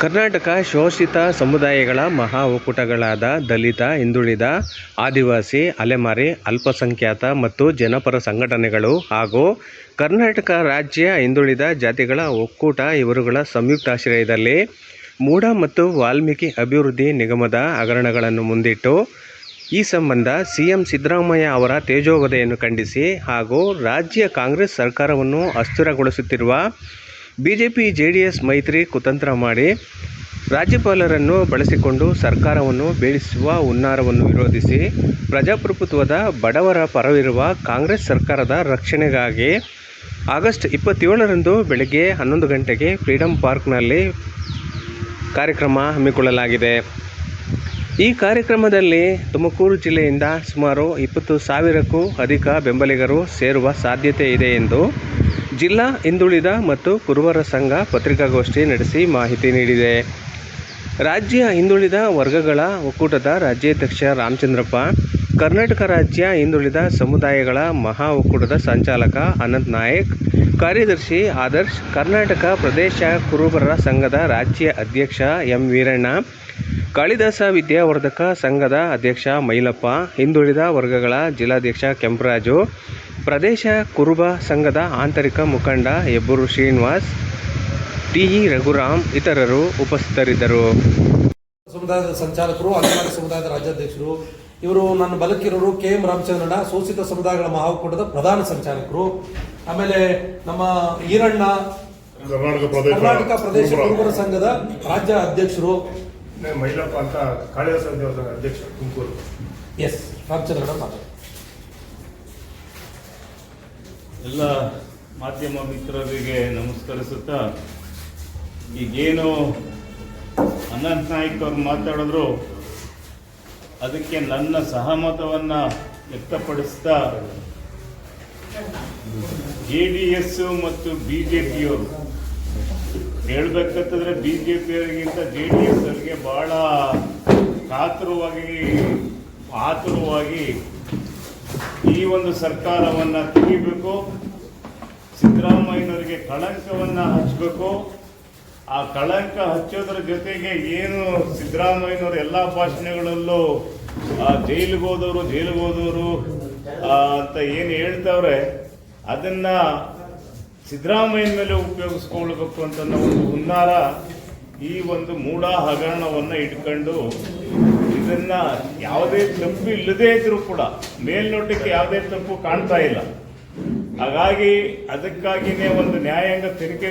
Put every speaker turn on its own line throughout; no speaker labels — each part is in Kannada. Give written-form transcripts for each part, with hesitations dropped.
ಕರ್ನಾಟಕ ಶೋಷಿತ ಸಮುದಾಯಗಳ ಮಹಾ ಒಕ್ಕೂಟಗಳಾದ ದಲಿತ, ಹಿಂದುಳಿದ, ಆದಿವಾಸಿ, ಅಲೆಮಾರಿ, ಅಲ್ಪಸಂಖ್ಯಾತ ಮತ್ತು ಜನಪರ ಸಂಘಟನೆಗಳು ಹಾಗೂ ಕರ್ನಾಟಕ ರಾಜ್ಯ ಹಿಂದುಳಿದ ಜಾತಿಗಳ ಒಕ್ಕೂಟ ಇವರುಗಳ ಸಂಯುಕ್ತಾಶ್ರಯದಲ್ಲಿ ಮೂಡ ಮತ್ತು ವಾಲ್ಮೀಕಿ ಅಭಿವೃದ್ಧಿ ನಿಗಮದ ಹಗರಣಗಳನ್ನು ಮುಂದಿಟ್ಟು ಈ ಸಂಬಂಧ ಸಿಎಂ ಸಿದ್ದರಾಮಯ್ಯ ಅವರ ತೇಜೋವಧೆಯನ್ನು ಖಂಡಿಸಿ ಹಾಗೂ ರಾಜ್ಯ ಕಾಂಗ್ರೆಸ್ ಸರ್ಕಾರವನ್ನು ಅಸ್ಥಿರಗೊಳಿಸುತ್ತಿರುವ ಬಿಜೆಪಿ ಜೆಡಿಎಸ್ ಮೈತ್ರಿ ಕುತಂತ್ರ ಮಾಡಿ ರಾಜ್ಯಪಾಲರನ್ನು ಬಳಸಿಕೊಂಡು ಸರ್ಕಾರವನ್ನು ಬೀಳಿಸುವ ಹುನ್ನಾರವನ್ನು ವಿರೋಧಿಸಿ ಪ್ರಜಾಪ್ರಭುತ್ವದ ಬಡವರ ಪರವಿರುವ ಕಾಂಗ್ರೆಸ್ ಸರ್ಕಾರದ ರಕ್ಷಣೆಗಾಗಿ ಆಗಸ್ಟ್ 27ರಂದು ಬೆಳಗ್ಗೆ 11 ಗಂಟೆಗೆ ಫ್ರೀಡಂ ಪಾರ್ಕ್ನಲ್ಲಿ ಕಾರ್ಯಕ್ರಮ ಹಮ್ಮಿಕೊಳ್ಳಲಾಗಿದೆ. ಈ ಕಾರ್ಯಕ್ರಮದಲ್ಲಿ ತುಮಕೂರು ಜಿಲ್ಲೆಯಿಂದ ಸುಮಾರು 20,000ಕ್ಕೂ ಅಧಿಕ ಬೆಂಬಲಿಗರು ಸೇರುವ ಸಾಧ್ಯತೆ ಇದೆ ಎಂದು ಜಿಲ್ಲಾ ಹಿಂದುಳಿದ ಮತ್ತು ಕುರುಬರ ಸಂಘ ಪತ್ರಿಕಾಗೋಷ್ಠಿ ನಡೆಸಿ ಮಾಹಿತಿ ನೀಡಿದೆ. ರಾಜ್ಯ ಹಿಂದುಳಿದ ವರ್ಗಗಳ ಒಕ್ಕೂಟದ ರಾಜ್ಯಾಧ್ಯಕ್ಷ ರಾಮಚಂದ್ರಪ್ಪ, ಕರ್ನಾಟಕ ರಾಜ್ಯ ಹಿಂದುಳಿದ ಸಮುದಾಯಗಳ ಮಹಾ ಒಕ್ಕೂಟದ ಸಂಚಾಲಕ ಅನಂತ್ ನಾಯಕ್, ಕಾರ್ಯದರ್ಶಿ ಆದರ್ಶ್, ಕರ್ನಾಟಕ ಪ್ರದೇಶ ಕುರುಬರ ಸಂಘದ ರಾಜ್ಯ ಅಧ್ಯಕ್ಷ ಎಂ ವೀರಣ್ಣ, ಕಾಳಿದಾಸ ವಿದ್ಯಾವರ್ಧಕ ಸಂಘದ ಅಧ್ಯಕ್ಷ ಮೈಲಪ್ಪ, ಹಿಂದುಳಿದ ವರ್ಗಗಳ ಜಿಲ್ಲಾಧ್ಯಕ್ಷ ಕೆಂಪರಾಜು, ಪ್ರದೇಶ ಕುರುಬ ಸಂಘದ ಆಂತರಿಕ ಮುಖಂಡ ಹೆಬ್ಬೂರು ಶ್ರೀನಿವಾಸ್, ಟಿ.ಇ. ರಘುರಾಮ್ ಇತರರು ಉಪಸ್ಥಿತರಿದ್ದರು.
ಸಮುದಾಯದ ಸಂಚಾಲಕರು, ಅಲೆಮಾರಿ ಸಮುದಾಯದ ರಾಜ್ಯಾಧ್ಯಕ್ಷರು, ಇವರು ನನ್ನ ಬಲಕ್ಕಿರೋರು ಕೆ.ಎಂ. ರಾಮಚಂದ್ರಣ್ಣ, ಶೋಷಿತ ಸಮುದಾಯಗಳ ಮಹಾ ಒಕ್ಕೂಟದ ಪ್ರಧಾನ ಸಂಚಾಲಕರು. ಆಮೇಲೆ ನಮ್ಮ ಈರಣ್ಣ, ಕರ್ನಾಟಕ ಪ್ರದೇಶ ಕುರುಬರ ಸಂಘದ ರಾಜ್ಯ ಅಧ್ಯಕ್ಷರು.
ಮೈಲಪ್ಪ ಅಂತ ಕಾಳಿದಾಸ ಅಧ್ಯಕ್ಷ ತುಮಕೂರು.
ಎಸ್ ರಾಮಚಂದ್ರಣ್ಣ ಮಾತಾಡ್ತಾರೆ.
ಎಲ್ಲ ಮಾಧ್ಯಮ ಮಿತ್ರರಿಗೆ ನಮಸ್ಕರಿಸುತ್ತಾ, ಈಗೇನು ಅನಂತ್ ನಾಯ್ಕ್ ಅವರು ಮಾತಾಡಿದ್ರು ಅದಕ್ಕೆ ನನ್ನ ಸಹಮತವನ್ನು ವ್ಯಕ್ತಪಡಿಸ್ತಾ, JDS ಮತ್ತು BJPಯವರು ಹೇಳ್ಬೇಕಂತಂದ್ರೆ BJPಯವರಿಗಿಂತ JDS ಅವರಿಗೆ ಬಹಳ ಆತುರವಾಗಿ ಈ ಒಂದು ಸರ್ಕಾರವನ್ನು ತೆಗಿಬೇಕು, ಸಿದ್ದರಾಮಯ್ಯನವರಿಗೆ ಕಳಂಕವನ್ನು ಹಚ್ಚಬೇಕು. ಆ ಕಳಂಕ ಹಚ್ಚೋದ್ರ ಜೊತೆಗೆ ಏನು ಸಿದ್ದರಾಮಯ್ಯನವರು ಎಲ್ಲ ಭಾಷಣಗಳಲ್ಲೂ ಜೈಲಿಗೆ ಹೋದವರು ಅಂತ ಏನು ಹೇಳ್ತವ್ರೆ ಅದನ್ನ ಸಿದ್ದರಾಮಯ್ಯನ ಮೇಲೆ ಉಪಯೋಗಿಸ್ಕೊಳ್ಬೇಕು ಅಂತ ಒಂದು ಹುನ್ನಾರ, ಈ ಒಂದು ಮೂಢ ಹಗರಣವನ್ನು ಇಟ್ಕೊಂಡು ಇದನ್ನ ಯಾವುದೇ ತಪ್ಪು ಇಲ್ಲದೇ ಇದ್ರೂ ಕೂಡ ಮೇಲ್ನೋಟಕ್ಕೆ ಯಾವುದೇ ತಪ್ಪು ಕಾಣ್ತಾ ಇಲ್ಲ. ಹಾಗಾಗಿ ಅದಕ್ಕಾಗಿಯೇ ಒಂದು ನ್ಯಾಯಾಂಗ ತನಿಖೆ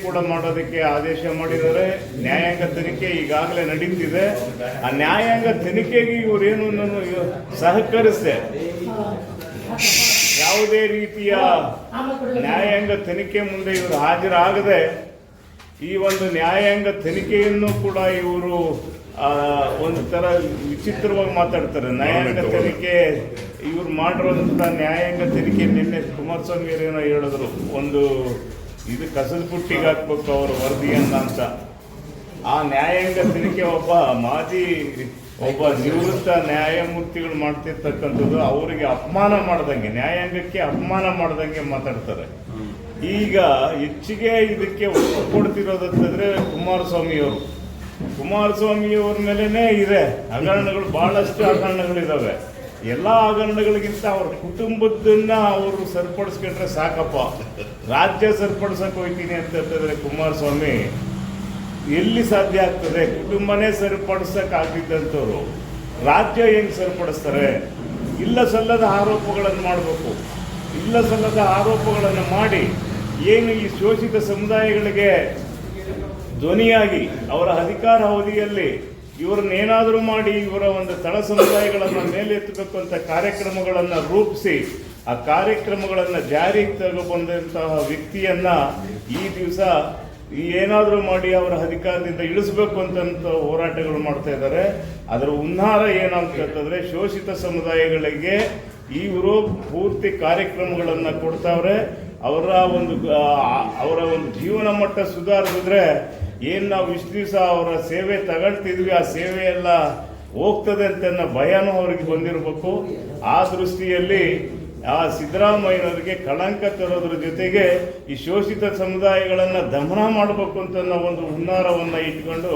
ಕೂಡ ಮಾಡೋದಕ್ಕೆ ಆದೇಶ ಮಾಡಿದ್ದಾರೆ. ನ್ಯಾಯಾಂಗ ತನಿಖೆ ಈಗಾಗಲೇ ನಡೀತಿದೆ. ಆ ನ್ಯಾಯಾಂಗ ತನಿಖೆಗೆ ಇವರೇನು ಸಹಕರಿಸಿದೆ, ಯಾವುದೇ ರೀತಿಯ ನ್ಯಾಯಾಂಗ ತನಿಖೆ ಮುಂದೆ ಇವರು ಹಾಜರಾಗದೆ ಈ ಒಂದು ನ್ಯಾಯಾಂಗ ತನಿಖೆಯನ್ನು ಕೂಡ ಇವರು ಒಂದು ತರ ವಿಚಿತ್ರವಾಗಿ ಮಾತಾಡ್ತಾರೆ. ನ್ಯಾಯಾಂಗ ತನಿಖೆ ಇವ್ರು ಮಾಡಿರುವಂತ ನ್ಯಾಯಾಂಗ ತನಿಖೆ ನಿನ್ನೆ ಕುಮಾರಸ್ವಾಮಿ ಏನೋ ಹೇಳಿದ್ರು, ಒಂದು ಇದು ಕಸದ ಪುಟ್ಟಿಗೆ ಹಾಕ್ಬೇಕು ಅವರ ವರದಿಯನ್ನ ಅಂತ. ಆ ನ್ಯಾಯಾಂಗ ತನಿಖೆ ಒಬ್ಬ ನಿವೃತ್ತ ನ್ಯಾಯಮೂರ್ತಿಗಳು ಮಾಡ್ತಿರ್ತಕ್ಕಂಥದ್ದು ಅವರಿಗೆ ಅಪಮಾನ ಮಾಡ್ದಂಗೆ, ನ್ಯಾಯಾಂಗಕ್ಕೆ ಅಪಮಾನ ಮಾಡ್ದಂಗೆ ಮಾತಾಡ್ತಾರೆ. ಈಗ ಹೆಚ್ಚಿಗೆ ಇದಕ್ಕೆ ಒತ್ತು ಕೊಡ್ತಿರೋದಂತಂದ್ರೆ ಕುಮಾರಸ್ವಾಮಿಯವ್ರ ಮೇಲೇನೆ ಇದೆ ಹಗರಣಗಳು, ಬಹಳಷ್ಟು ಹಗರಣಗಳಿದಾವೆ. ಎಲ್ಲ ಹಗರಣಗಳಿಗಿಂತ ಅವ್ರ ಕುಟುಂಬದನ್ನ ಅವರು ಸರಿಪಡಿಸ್ಕೊಂಡ್ರೆ ಸಾಕಪ್ಪ. ರಾಜ್ಯ ಸರಿಪಡಿಸಕ್ ಹೋಗ್ತೀನಿ ಅಂತಂದ್ರೆ ಕುಮಾರಸ್ವಾಮಿ ಎಲ್ಲಿ ಸಾಧ್ಯ ಆಗ್ತದೆ? ಕುಟುಂಬನೇ ಸರಿಪಡಿಸಕ್ ಆಗಿದ್ದಂಥವ್ರು ರಾಜ್ಯ ಹೆಂಗ್ ಸರಿಪಡಿಸ್ತಾರೆ? ಇಲ್ಲ ಸಲ್ಲದ ಆರೋಪಗಳನ್ನು ಮಾಡಬೇಕು. ಇಲ್ಲ ಸಲ್ಲದ ಆರೋಪಗಳನ್ನು ಮಾಡಿ ಏನು ಈ ಶೋಷಿತ ಸಮುದಾಯಗಳಿಗೆ ಧ್ವನಿಯಾಗಿ ಅವರ ಅಧಿಕಾರ ಅವಧಿಯಲ್ಲಿ ಇವರನ್ನೇನಾದರೂ ಮಾಡಿ ಇವರ ಒಂದು ತಳ ಸಮುದಾಯಗಳನ್ನು ಮೇಲೆತ್ತಬೇಕು ಅಂತ ಕಾರ್ಯಕ್ರಮಗಳನ್ನು ರೂಪಿಸಿ ಆ ಕಾರ್ಯಕ್ರಮಗಳನ್ನು ಜಾರಿಗೆ ತಗೊಂಡಂತಹ ವ್ಯಕ್ತಿಯನ್ನ ಈ ದಿವಸ ಏನಾದರೂ ಮಾಡಿ ಅವರ ಅಧಿಕಾರದಿಂದ ಇಳಿಸಬೇಕು ಅಂತ ಹೋರಾಟಗಳು ಮಾಡ್ತಾ ಇದ್ದಾರೆ. ಅದರ ಹುನ್ನಾರ ಏನಾಗ್ತಂದ್ರೆ ಶೋಷಿತ ಸಮುದಾಯಗಳಿಗೆ ಇವರು ಪೂರ್ತಿ ಕಾರ್ಯಕ್ರಮಗಳನ್ನು ಕೊಡ್ತಾವ್ರೆ. ಅವರ ಒಂದು ಜೀವನ ಮಟ್ಟ ಸುಧಾರಿಸಿದ್ರೆ ಏನು ನಾವು ಇಷ್ಟು ದಿವಸ ಅವರ ಸೇವೆ ತಗೊಳ್ತಿದ್ವಿ ಆ ಸೇವೆ ಎಲ್ಲ ಹೋಗ್ತದೆ ಅಂತ ಭಯನೂ ಅವ್ರಿಗೆ ಬಂದಿರಬೇಕು. ಆ ದೃಷ್ಟಿಯಲ್ಲಿ ಆ ಸಿದ್ದರಾಮಯ್ಯನವರಿಗೆ ಕಳಂಕ ತರೋದ್ರ ಜೊತೆಗೆ ಈ ಶೋಷಿತ ಸಮುದಾಯಗಳನ್ನು ದಮನ ಮಾಡಬೇಕು ಅಂತ ಒಂದು ಹುನ್ನಾರವನ್ನು ಇಟ್ಕೊಂಡು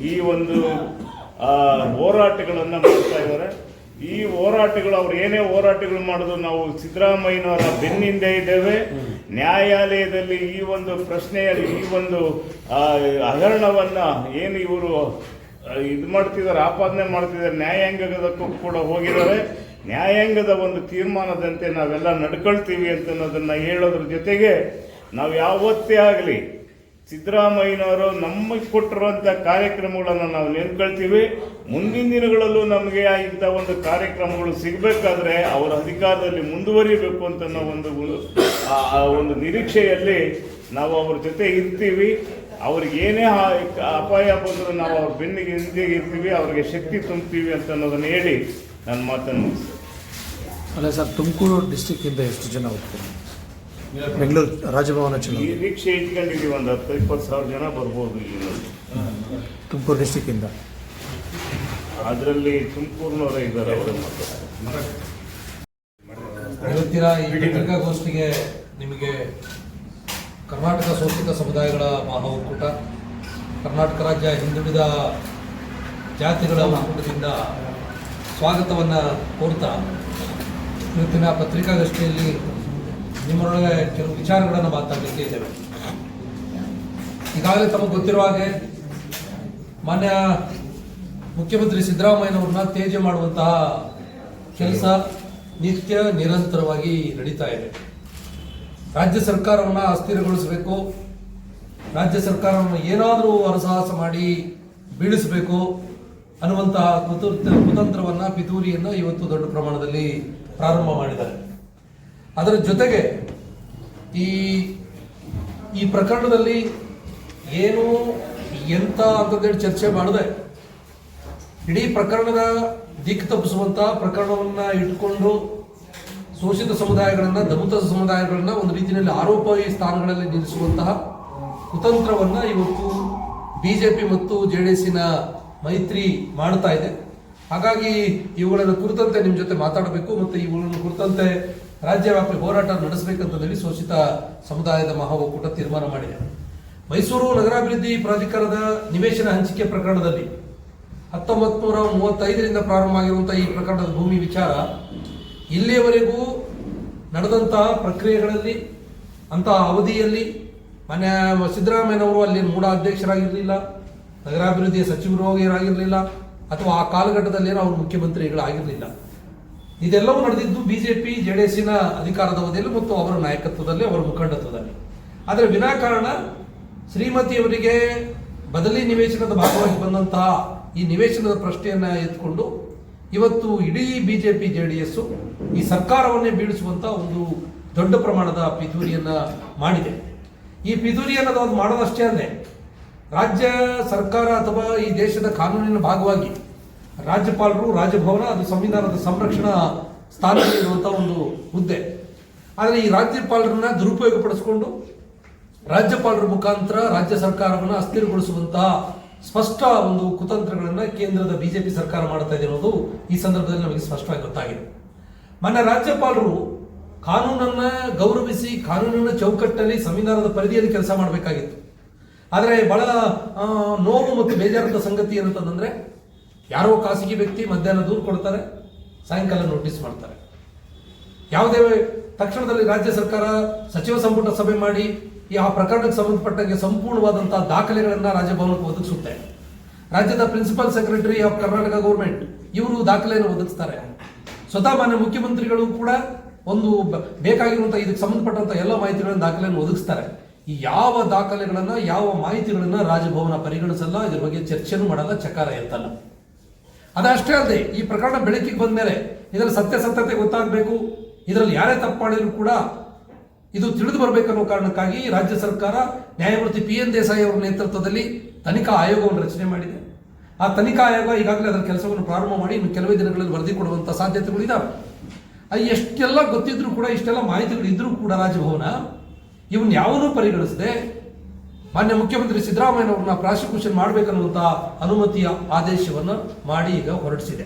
ಈ ಒಂದು ಹೋರಾಟಗಳನ್ನು ಮಾಡ್ತಾ ಇದ್ದಾರೆ. ಈ ಹೋರಾಟಗಳು ಅವ್ರು ಏನೇ ಹೋರಾಟಗಳು ಮಾಡಿದ್ರು ನಾವು ಸಿದ್ದರಾಮಯ್ಯನವರ ಬೆನ್ನಿಂದ ಇದ್ದೇವೆ. ನ್ಯಾಯಾಲಯದಲ್ಲಿ ಈ ಒಂದು ಪ್ರಶ್ನೆಯಲ್ಲಿ ಈ ಒಂದು ಹಗರಣವನ್ನು ಏನು ಇವರು ಇದು ಮಾಡ್ತಿದ್ದಾರೆ, ಆಪಾದನೆ ಮಾಡ್ತಿದ್ದಾರೆ, ನ್ಯಾಯಾಂಗದಕ್ಕೂ ಕೂಡ ಹೋಗಿದ್ದಾರೆ. ನ್ಯಾಯಾಂಗದ ಒಂದು ತೀರ್ಮಾನದಂತೆ ನಾವೆಲ್ಲ ನಡ್ಕೊಳ್ತೀವಿ ಅಂತ ಅನ್ನೋದನ್ನು ಹೇಳೋದ್ರ ಜೊತೆಗೆ ನಾವು ಯಾವತ್ತೇ ಆಗಲಿ ಸಿದ್ದರಾಮಯ್ಯನವರು ನಮಗೆ ಕೊಟ್ಟಿರುವಂಥ ಕಾರ್ಯಕ್ರಮಗಳನ್ನು ನಾವು ನೆನ್ಕೊಳ್ತೀವಿ. ಮುಂದಿನ ದಿನಗಳಲ್ಲೂ ನಮಗೆ ಇಂಥ ಒಂದು ಕಾರ್ಯಕ್ರಮಗಳು ಸಿಗಬೇಕಾದ್ರೆ ಅವರ ಅಧಿಕಾರದಲ್ಲಿ ಮುಂದುವರಿಬೇಕು ಅಂತ ನಾವು ಒಂದು ನಿರೀಕ್ಷೆಯಲ್ಲಿ ನಾವು ಅವ್ರ ಜೊತೆ ಇರ್ತೀವಿ. ಅವ್ರಿಗೆ ಏನೇ ಅಪಾಯ ಬಂದರೂ ನಾವು ಅವ್ರ ಬೆನ್ನಿಗೆ ಹಿಂದೆ ಇರ್ತೀವಿ, ಅವ್ರಿಗೆ ಶಕ್ತಿ ತುಂಬ್ತೀವಿ ಅಂತ ಅನ್ನೋದನ್ನು ಹೇಳಿ ನನ್ನ ಮಾತನ್ನು ಮುಗಿಸ್ತೀನಿ.
ಅಲ್ಲ ಸರ್, ತುಮಕೂರು ಡಿಸ್ಟಿಕ್ಕಿಂದ ಎಷ್ಟು ಜನ ಹೋಗ್ತಾರೆ ಬೆಂಗಳೂರು ರಾಜಭವನ ಚುನಾವಣೆ?
ನಿರೀಕ್ಷೆ ಇಟ್ಕೊಂಡಿದ್ದೀವಿ, ಒಂದು 10-20 ಸಾವಿರ ಜನ ಬರ್ಬೋದು ಇಲ್ಲಿ
ತುಮಕೂರು ಡಿಸ್ಟಿಕ್ಕಿಂದ.
ಅದರಲ್ಲಿ ತುಮಕೂರಿನವರೇ ಇದ್ದಾರೆ, ಅವರೇ ಮಾತಾಡ್ತಾರೆ.
ಇವತ್ತಿನ ಈ ಪತ್ರಿಕಾಗೋಷ್ಠಿಗೆ ನಿಮಗೆ ಕರ್ನಾಟಕ ಶೋಷಿತ ಸಮುದಾಯಗಳ ಮಹಾ ಒಕ್ಕೂಟ, ಕರ್ನಾಟಕ ರಾಜ್ಯ ಹಿಂದುಳಿದ ಜಾತಿಗಳ ಒಕ್ಕೂಟದಿಂದ ಸ್ವಾಗತವನ್ನು ಕೋರ್ತಾ ಇವತ್ತಿನ ಪತ್ರಿಕಾಗೋಷ್ಠಿಯಲ್ಲಿ ನಿಮ್ಮೊಳಗೆ ಕೆಲವು ವಿಚಾರಗಳನ್ನು ಮಾತಾಡಲಿಕ್ಕೆ ಇದ್ದೇವೆ. ಈಗಾಗಲೇ ತಮಗೆ ಗೊತ್ತಿರುವ ಹಾಗೆ ಮಾನ್ಯ ಮುಖ್ಯಮಂತ್ರಿ ಸಿದ್ದರಾಮಯ್ಯನವ್ರನ್ನ ತೇಜ ಮಾಡುವಂತಹ ಕೆಲಸ ನಿತ್ಯ ನಿರಂತರವಾಗಿ ನಡೀತಾ ಇದೆ. ರಾಜ್ಯ ಸರ್ಕಾರವನ್ನು ಅಸ್ಥಿರಗೊಳಿಸಬೇಕು, ರಾಜ್ಯ ಸರ್ಕಾರವನ್ನು ಏನಾದರೂ ಹರಸಾಹಸ ಮಾಡಿ ಬೀಳಿಸಬೇಕು ಅನ್ನುವಂತಹ ಕುತಂತ್ರವನ್ನು, ಪಿತೂರಿಯನ್ನು ಇವತ್ತು ದೊಡ್ಡ ಪ್ರಮಾಣದಲ್ಲಿ ಪ್ರಾರಂಭ ಮಾಡಿದ್ದಾರೆ. ಅದರ ಜೊತೆಗೆ ಈ ಪ್ರಕರಣದಲ್ಲಿ ಏನು ಎಂತ ಅಂತಂದೇಳಿ ಚರ್ಚೆ ಮಾಡದೆ ಇಡೀ ಪ್ರಕರಣದ ದಿಕ್ಕು ತಪ್ಪಿಸುವಂತ ಪ್ರಕರಣವನ್ನು ಇಟ್ಕೊಂಡು ಶೋಷಿತ ಸಮುದಾಯಗಳನ್ನ, ದಲಿತ ಸಮುದಾಯಗಳನ್ನ ಒಂದು ರೀತಿಯಲ್ಲಿ ಆರೋಪಿ ಸ್ಥಾನಗಳಲ್ಲಿ ನಿಲ್ಲಿಸುವಂತಹ ಕುತಂತ್ರವನ್ನ ಇವತ್ತು ಬಿಜೆಪಿ ಮತ್ತು ಜೆಡಿಎಸ್ಸಿನ ಮೈತ್ರಿ ಮಾಡ್ತಾ ಇದೆ. ಹಾಗಾಗಿ ಇವುಗಳನ್ನು ಕುರಿತಂತೆ ನಿಮ್ಮ ಜೊತೆ ಮಾತಾಡಬೇಕು ಮತ್ತು ಇವುಗಳನ್ನು ಕುರಿತಂತೆ ರಾಜ್ಯವ್ಯಾಪಿ ಹೋರಾಟ ನಡೆಸಬೇಕಂತ ಹೇಳಿ ಶೋಷಿತ ಸಮುದಾಯದ ಮಹಾ ಒಕ್ಕೂಟ ತೀರ್ಮಾನ ಮಾಡಿದೆ. ಮೈಸೂರು ನಗರಾಭಿವೃದ್ಧಿ ಪ್ರಾಧಿಕಾರದ ನಿವೇಶನ ಹಂಚಿಕೆ ಪ್ರಕರಣದಲ್ಲಿ 1935ರಿಂದ ಪ್ರಾರಂಭ ಆಗಿರುವಂತಹ ಈ ಪ್ರಕರಣದ ಭೂಮಿ ವಿಚಾರ ಇಲ್ಲಿಯವರೆಗೂ ನಡೆದಂತಹ ಪ್ರಕ್ರಿಯೆಗಳಲ್ಲಿ ಅಂತಹ ಅವಧಿಯಲ್ಲಿ ಮಾನ್ಯ ಸಿದ್ದರಾಮಯ್ಯನವರು ಅಲ್ಲಿ ಮೂಡ ಅಧ್ಯಕ್ಷರಾಗಿರಲಿಲ್ಲ, ನಗರಾಭಿವೃದ್ಧಿಯ ಸಚಿವರು ಆಗಿರಲಿಲ್ಲ, ಅಥವಾ ಆ ಕಾಲಘಟ್ಟದಲ್ಲಿ ಅವರು ಮುಖ್ಯಮಂತ್ರಿಗಳಾಗಿರಲಿಲ್ಲ. ಇದೆಲ್ಲವೂ ನಡೆದಿದ್ದು ಬಿಜೆಪಿ ಜೆಡಿಎಸ್ಸಿನ ಅಧಿಕಾರದ ಅವಧಿಯಲ್ಲಿ ಮತ್ತು ಅವರ ನಾಯಕತ್ವದಲ್ಲಿ, ಅವರ ಮುಖಂಡತ್ವದಲ್ಲಿ. ಆದರೆ ವಿನಾಕಾರಣ ಶ್ರೀಮತಿಯವರಿಗೆ ಬದಲಿ ನಿವೇಶನದ ಭಾಗವಾಗಿ ಬಂದಂತಹ ಈ ನಿವೇಶನದ ಪ್ರಶ್ನೆಯನ್ನ ಎತ್ಕೊಂಡು ಇವತ್ತು ಇಡೀ ಬಿಜೆಪಿ ಜೆಡಿಎಸ್ ಈ ಸರ್ಕಾರವನ್ನೇ ಬೀಳಿಸುವಂತ ಒಂದು ದೊಡ್ಡ ಪ್ರಮಾಣದ ಪಿತೂರಿಯನ್ನ ಮಾಡಿದೆ. ಈ ಪಿತೂರಿಯನ್ನು ಅದು ಮಾಡೋದಷ್ಟೇ ಅಲ್ಲದೆ ರಾಜ್ಯ ಸರ್ಕಾರ ಅಥವಾ ಈ ದೇಶದ ಕಾನೂನಿನ ಭಾಗವಾಗಿ ರಾಜ್ಯಪಾಲರು, ರಾಜಭವನ ಅದು ಸಂವಿಧಾನದ ಸಂರಕ್ಷಣಾ ಸ್ಥಾನದಲ್ಲಿರುವಂತಹ ಒಂದು ಹುದ್ದೆ. ಆದರೆ ಈ ರಾಜ್ಯಪಾಲರನ್ನ ದುರುಪಯೋಗ ಪಡಿಸಿಕೊಂಡು ರಾಜ್ಯಪಾಲರ ಮುಖಾಂತರ ರಾಜ್ಯ ಸರ್ಕಾರವನ್ನು ಅಸ್ಥಿರಗೊಳಿಸುವಂತಹ ಸ್ಪಷ್ಟ ಒಂದು ಕುತಂತ್ರಗಳನ್ನ ಕೇಂದ್ರದ ಬಿಜೆಪಿ ಸರ್ಕಾರ ಮಾಡ್ತಾ ಇದೆ ಅನ್ನೋದು ಈ ಸಂದರ್ಭದಲ್ಲಿ ನಮಗೆ ಸ್ಪಷ್ಟವಾಗಿ ಗೊತ್ತಾಗಿದೆ. ಮೊನ್ನೆ ರಾಜ್ಯಪಾಲರು ಕಾನೂನನ್ನ ಗೌರವಿಸಿ ಕಾನೂನಿನ ಚೌಕಟ್ಟಲ್ಲಿ ಸಂವಿಧಾನದ ಪರಿಧಿಯಲ್ಲಿ ಕೆಲಸ ಮಾಡಬೇಕಾಗಿತ್ತು. ಆದರೆ ಬಹಳ ನೋವು ಮತ್ತು ಬೇಜಾರದ ಸಂಗತಿ ಏನಂತಂದ್ರೆ ಯಾರೋ ಖಾಸಗಿ ವ್ಯಕ್ತಿ ಮಧ್ಯಾಹ್ನ ದೂರು ಕೊಡ್ತಾರೆ, ಸಾಯಂಕಾಲ ನೋಟಿಸ್ ಮಾಡ್ತಾರೆ. ಯಾವುದೇ ತಕ್ಷಣದಲ್ಲಿ ರಾಜ್ಯ ಸರ್ಕಾರ ಸಚಿವ ಸಂಪುಟ ಸಭೆ ಮಾಡಿ ಆ ಪ್ರಕರಣಕ್ಕೆ ಸಂಬಂಧಪಟ್ಟಂಗೆ ಸಂಪೂರ್ಣವಾದಂತಹ ದಾಖಲೆಗಳನ್ನ ರಾಜಭವನಕ್ಕೆ ಒದಗಿಸುತ್ತೆ. ರಾಜ್ಯದ principal secretary of Karnataka government ಇವರು ದಾಖಲೆಯನ್ನು ಒದಗಿಸ್ತಾರೆ. ಸ್ವತಃ ಮಾನ್ಯ ಮುಖ್ಯಮಂತ್ರಿಗಳು ಕೂಡ ಒಂದು ಬೇಕಾಗಿರುವಂತಹ ಇದಕ್ಕೆ ಸಂಬಂಧಪಟ್ಟಂತಹ ಎಲ್ಲ ಮಾಹಿತಿಗಳನ್ನು ದಾಖಲೆಯನ್ನು ಒದಗಿಸ್ತಾರೆ. ಈ ಯಾವ ದಾಖಲೆಗಳನ್ನ, ಯಾವ ಮಾಹಿತಿಗಳನ್ನ ರಾಜಭವನ ಪರಿಗಣಿಸಲ್ಲ, ಇದ್ರ ಬಗ್ಗೆ ಚರ್ಚೆನೂ ಮಾಡಲ್ಲ, ಚಕಾರ ಎತ್ತಲ್ಲ. ಅದಷ್ಟೇ ಅಲ್ಲದೆ ಈ ಪ್ರಕರಣ ಬೆಳಕಿಗೆ ಬಂದ ಮೇಲೆ ಇದರ ಸತ್ಯಾಸತ್ಯತೆ ಗೊತ್ತಾಗಬೇಕು, ಇದರಲ್ಲಿ ಯಾರೇ ತಪ್ಪು ಮಾಡಿದ್ರು ಕೂಡ ಇದು ತಿಳಿದು ಬರಬೇಕನ್ನೋ ಕಾರಣಕ್ಕಾಗಿ ರಾಜ್ಯ ಸರ್ಕಾರ ನ್ಯಾಯಮೂರ್ತಿ PN ದೇಸಾಯಿ ಅವರ ನೇತೃತ್ವದಲ್ಲಿ ತನಿಖಾ ಆಯೋಗವನ್ನು ರಚನೆ ಮಾಡಿದೆ. ಆ ತನಿಖಾ ಆಯೋಗ ಈಗಾಗಲೇ ಅದರ ಕೆಲಸವನ್ನು ಪ್ರಾರಂಭ ಮಾಡಿ ಇನ್ನು ಕೆಲವೇ ದಿನಗಳಲ್ಲಿ ವರದಿ ಕೊಡುವಂಥ ಸಾಧ್ಯತೆಗಳಿದ್ದಾವೆ. ಎಷ್ಟೆಲ್ಲ ಗೊತ್ತಿದ್ರು ಕೂಡ, ಇಷ್ಟೆಲ್ಲ ಮಾಹಿತಿಗಳು ಇದ್ರೂ ಕೂಡ ರಾಜಭವನ ಇವನ್ನ ಯಾವನ್ನೂ ಪರಿಗಣಿಸದೆ ಮಾನ್ಯ ಮುಖ್ಯಮಂತ್ರಿ ಸಿದ್ದರಾಮಯ್ಯನವ್ರನ್ನ ಪ್ರಾಸಿಕ್ಯೂಷನ್ ಮಾಡಬೇಕನ್ನುವಂಥ ಅನುಮತಿಯ ಆದೇಶವನ್ನು ಮಾಡಿ ಈಗ ಹೊರಡಿಸಿದೆ.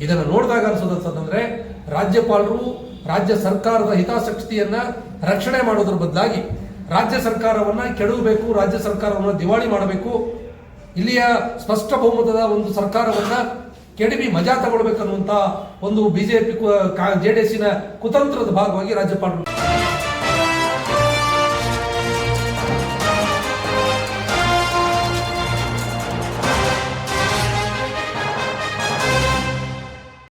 ಇದನ್ನು ನೋಡಿದಾಗ ಅನಿಸೋದಂತಂದ್ರೆ ರಾಜ್ಯಪಾಲರು ರಾಜ್ಯ ಸರ್ಕಾರದ ಹಿತಾಸಕ್ತಿಯನ್ನ ರಕ್ಷಣೆ ಮಾಡೋದ್ರ ಬದಲಾಗಿ ರಾಜ್ಯ ಸರ್ಕಾರವನ್ನ ಕೆಡವಬೇಕು, ರಾಜ್ಯ ಸರ್ಕಾರವನ್ನು ದಿವಾಳಿ ಮಾಡಬೇಕು, ಇಲ್ಲಿಯ ಸ್ಪಷ್ಟ ಬಹುಮತದ ಒಂದು ಸರ್ಕಾರವನ್ನ ಕೆಡವಿ ಮಜಾ ತಗೊಳ್ಬೇಕನ್ನುವಂತ ಒಂದು ಬಿಜೆಪಿ ಜೆಡಿಎಸ್ಸಿನ ಕುತಂತ್ರದ ಭಾಗವಾಗಿ ರಾಜ್ಯಪಾಲರು